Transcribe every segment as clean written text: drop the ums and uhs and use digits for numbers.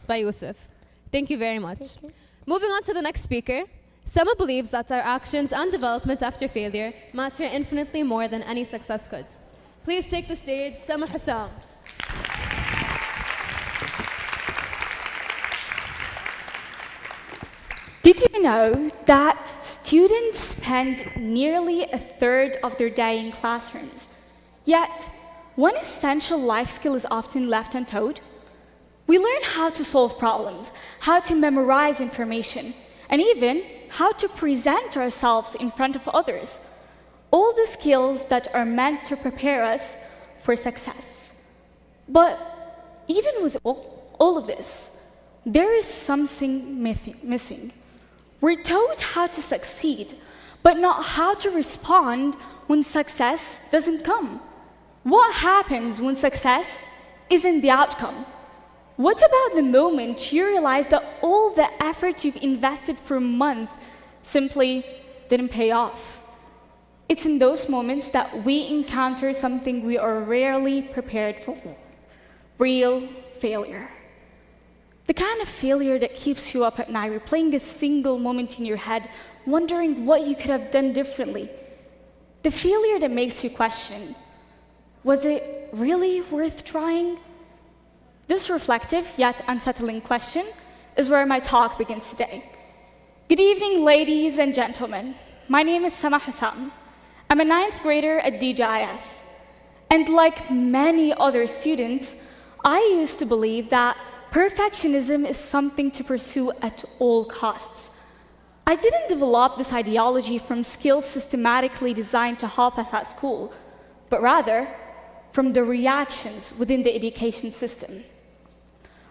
by Yusuf. Thank you very much. Moving on to the next speaker, Sama believes that our actions and development after failure matter infinitely more than any success could. Please take the stage, Sama Hossam. Did you know that students spend nearly a third of their day in classrooms? Yet, one essential life skill is often left untaught. We learn how to solve problems, how to memorize information, and even how to present ourselves in front of others. All the skills that are meant to prepare us for success. But even with all of this, there is something missing. We're taught how to succeed, but not how to respond when success doesn't come. What happens when success isn't the outcome? What about the moment you realize that all the effort you've invested for months simply didn't pay off? It's in those moments that we encounter something we are rarely prepared for: real failure. The kind of failure that keeps you up at night, replaying a single moment in your head, wondering what you could have done differently. The failure that makes you question, was it really worth trying? This reflective yet unsettling question is where my talk begins today. Good evening, ladies and gentlemen. My name is Sama Hossam. I'm a 9th grader at DJIS. And like many other students, I used to believe that perfectionism is something to pursue at all costs. I didn't develop this ideology from skills systematically designed to help us at school, but rather from the reactions within the education system.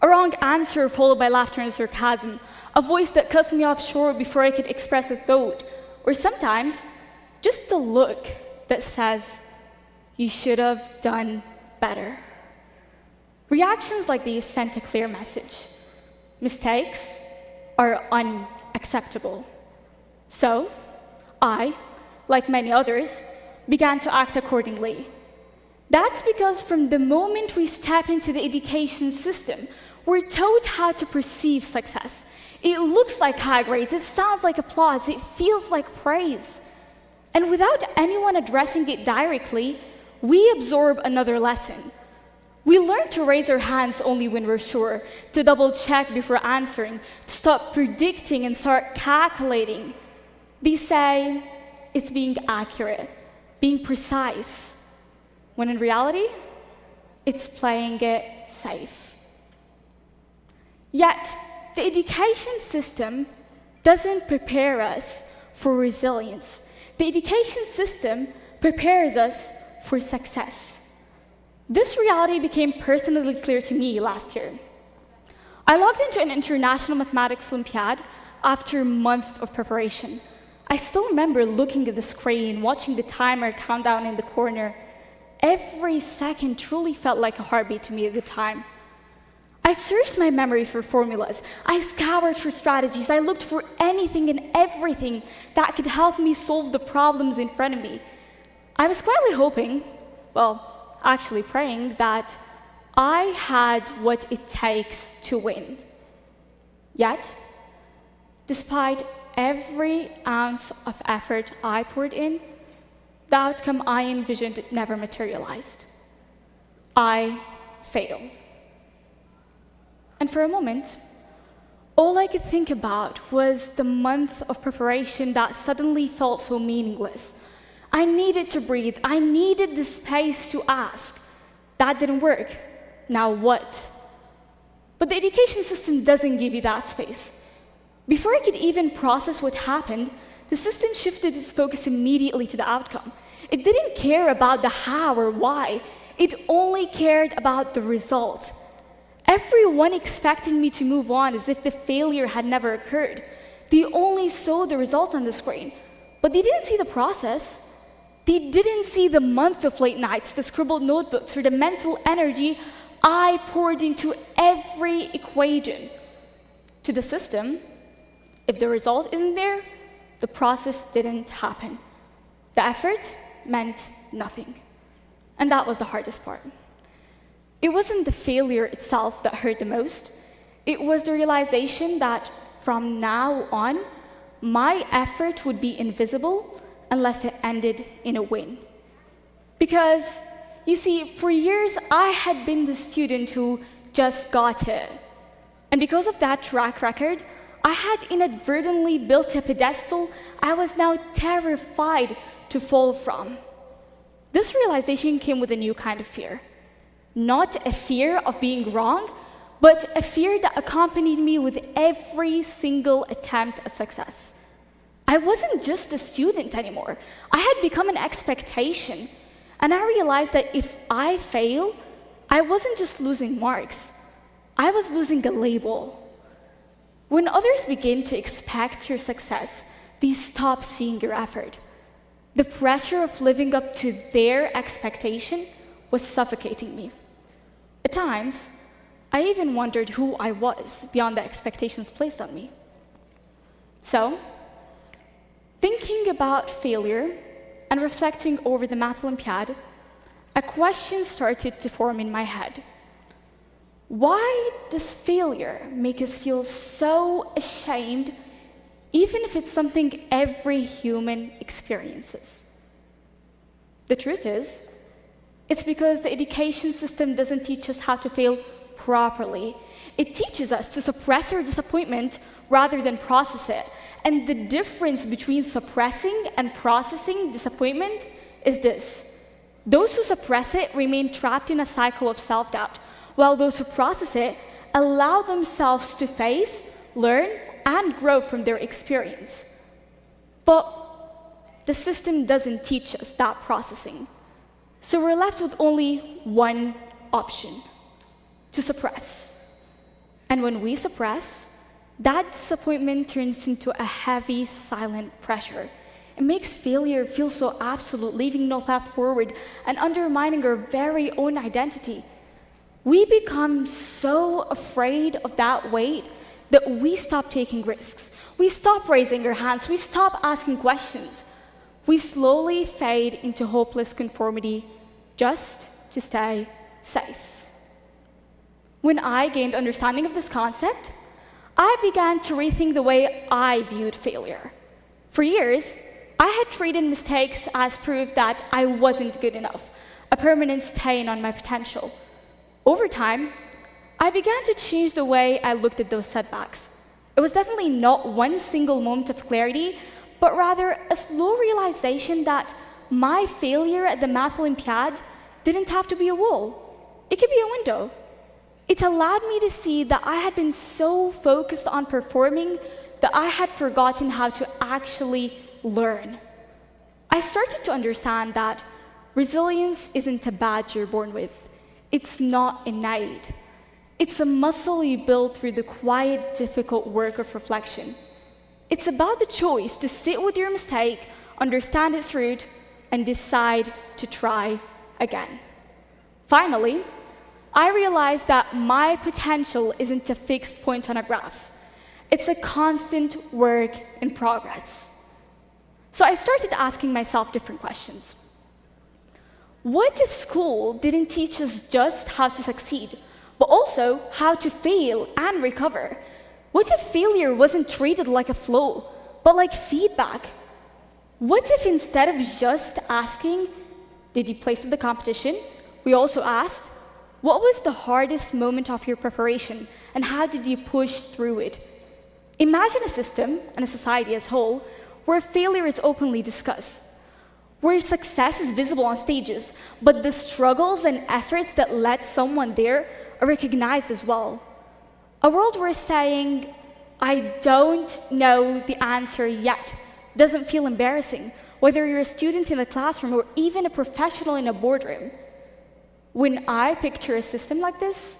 A wrong answer followed by laughter and sarcasm, a voice that cuts me off short before I could express a thought, or sometimes just a look that says, "You should have done better." Reactions like these sent a clear message. Mistakes are unacceptable. So I, like many others, began to act accordingly. That's because from the moment we step into the education system, we're taught how to perceive success. It looks like high grades, it sounds like applause, it feels like praise. And without anyone addressing it directly, we absorb another lesson. We learn to raise our hands only when we're sure, to double check before answering, to stop predicting and start calculating. They say it's being accurate, being precise, when in reality, it's playing it safe. Yet, the education system doesn't prepare us for resilience. The education system prepares us for success. This reality became personally clear to me last year. I logged into an international Mathematics Olympiad after a month of preparation. I still remember looking at the screen, watching the timer count down in the corner. Every second truly felt like a heartbeat to me at the time. I searched my memory for formulas. I scoured for strategies. I looked for anything and everything that could help me solve the problems in front of me. I was quietly hoping, actually praying, that I had what it takes to win. Yet, despite every ounce of effort I poured in, the outcome I envisioned never materialized. I failed. And for a moment, all I could think about was the month of preparation that suddenly felt so meaningless. I needed to breathe. I needed the space to ask. That didn't work. Now what? But the education system doesn't give you that space. Before I could even process what happened, the system shifted its focus immediately to the outcome. It didn't care about the how or why. It only cared about the result. Everyone expected me to move on as if the failure had never occurred. They only saw the result on the screen, but they didn't see the process. They didn't see the month of late nights, the scribbled notebooks, or the mental energy I poured into every equation. To the system, if the result isn't there, the process didn't happen. The effort meant nothing. And that was the hardest part. It wasn't the failure itself that hurt the most. It was the realization that from now on, my effort would be invisible unless it ended in a win. Because, you see, for years, I had been the student who just got it. And because of that track record, I had inadvertently built a pedestal I was now terrified to fall from. This realization came with a new kind of fear. Not a fear of being wrong, but a fear that accompanied me with every single attempt at success. I wasn't just a student anymore. I had become an expectation. And I realized that if I fail, I wasn't just losing marks. I was losing a label. When others begin to expect your success, they stop seeing your effort. The pressure of living up to their expectation was suffocating me. At times, I even wondered who I was beyond the expectations placed on me. So, thinking about failure and reflecting over the Math Olympiad, a question started to form in my head. Why does failure make us feel so ashamed, even if it's something every human experiences? The truth is, it's because the education system doesn't teach us how to fail properly. It teaches us to suppress our disappointment rather than process it. And the difference between suppressing and processing disappointment is this. Those who suppress it remain trapped in a cycle of self-doubt, while those who process it allow themselves to face, learn, and grow from their experience. But the system doesn't teach us that processing. So we're left with only one option: to suppress. And when we suppress, that disappointment turns into a heavy, silent pressure. It makes failure feel so absolute, leaving no path forward and undermining our very own identity. We become so afraid of that weight that we stop taking risks. We stop raising our hands. We stop asking questions. We slowly fade into hopeless conformity just to stay safe. When I gained understanding of this concept, I began to rethink the way I viewed failure. For years, I had treated mistakes as proof that I wasn't good enough, a permanent stain on my potential. Over time, I began to change the way I looked at those setbacks. It was definitely not one single moment of clarity, but rather a slow realization that my failure at the Math Olympiad didn't have to be a wall. It could be a window. It allowed me to see that I had been so focused on performing that I had forgotten how to actually learn. I started to understand that resilience isn't a badge you're born with. It's not innate. It's a muscle you build through the quiet, difficult work of reflection. It's about the choice to sit with your mistake, understand its root, and decide to try again. Finally, I realized that my potential isn't a fixed point on a graph. It's a constant work in progress. So I started asking myself different questions. What if school didn't teach us just how to succeed, but also how to fail and recover? What if failure wasn't treated like a flaw, but like feedback? What if instead of just asking, did you place in the competition, we also asked, what was the hardest moment of your preparation, and how did you push through it? Imagine a system, and a society as a whole, where failure is openly discussed, where success is visible on stages, but the struggles and efforts that led someone there are recognized as well. A world where saying, I don't know the answer yet, doesn't feel embarrassing, whether you're a student in a classroom or even a professional in a boardroom. When I picture a system like this,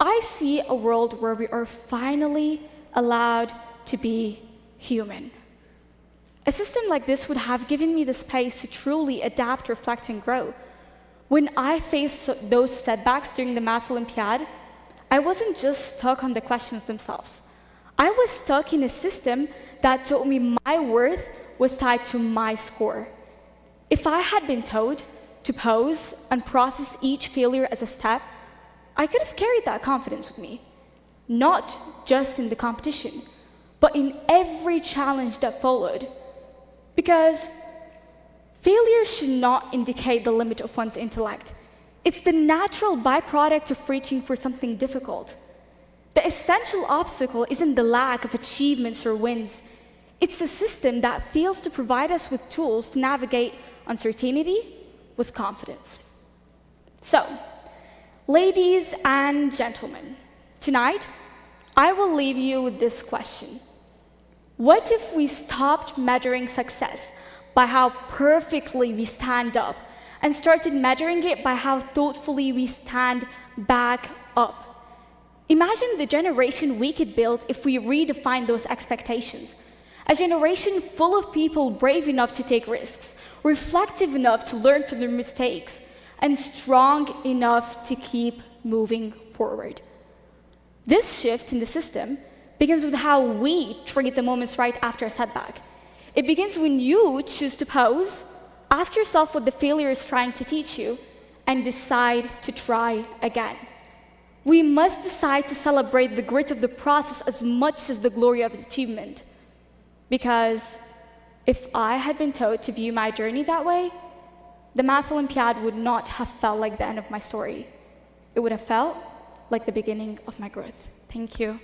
I see a world where we are finally allowed to be human. A system like this would have given me the space to truly adapt, reflect, and grow. When I faced those setbacks during the Math Olympiad, I wasn't just stuck on the questions themselves. I was stuck in a system that told me my worth was tied to my score. If I had been told to pause and process each failure as a step, I could have carried that confidence with me. not just in the competition, but in every challenge that followed. Because failure should not indicate the limit of one's intellect. It's the natural byproduct of reaching for something difficult. The essential obstacle isn't the lack of achievements or wins. It's a system that fails to provide us with tools to navigate uncertainty with confidence. So, ladies and gentlemen, tonight, I will leave you with this question. What if we stopped measuring success by how perfectly we stand up and started measuring it by how thoughtfully we stand back up? Imagine the generation we could build if we redefine those expectations. A generation full of people brave enough to take risks, reflective enough to learn from their mistakes, and strong enough to keep moving forward. This shift in the system begins with how we treat the moments right after a setback. It begins when you choose to pause, ask yourself what the failure is trying to teach you, and decide to try again. We must decide to celebrate the grit of the process as much as the glory of its achievement. Because if I had been taught to view my journey that way, the Math Olympiad would not have felt like the end of my story. It would have felt like the beginning of my growth. Thank you.